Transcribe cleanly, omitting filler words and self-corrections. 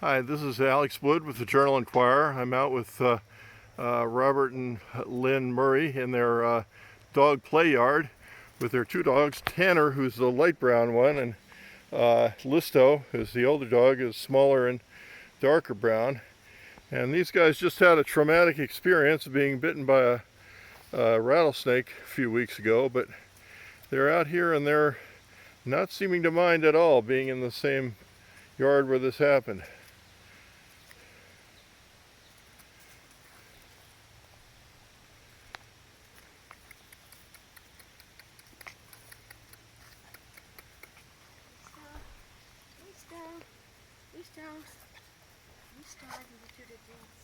Hi, this is Alex Wood with the Journal-Inquirer. I'm out with Robert and Lynn Murray in their dog play yard with their two dogs, Tanner, who's the light brown one, and Listo, who's the older dog, is smaller and darker brown. And these guys just had a traumatic experience of being bitten by a rattlesnake a few weeks ago, but they're out here and they're not seeming to mind at all being in the same yard where this happened. Listo, I can get you to dance.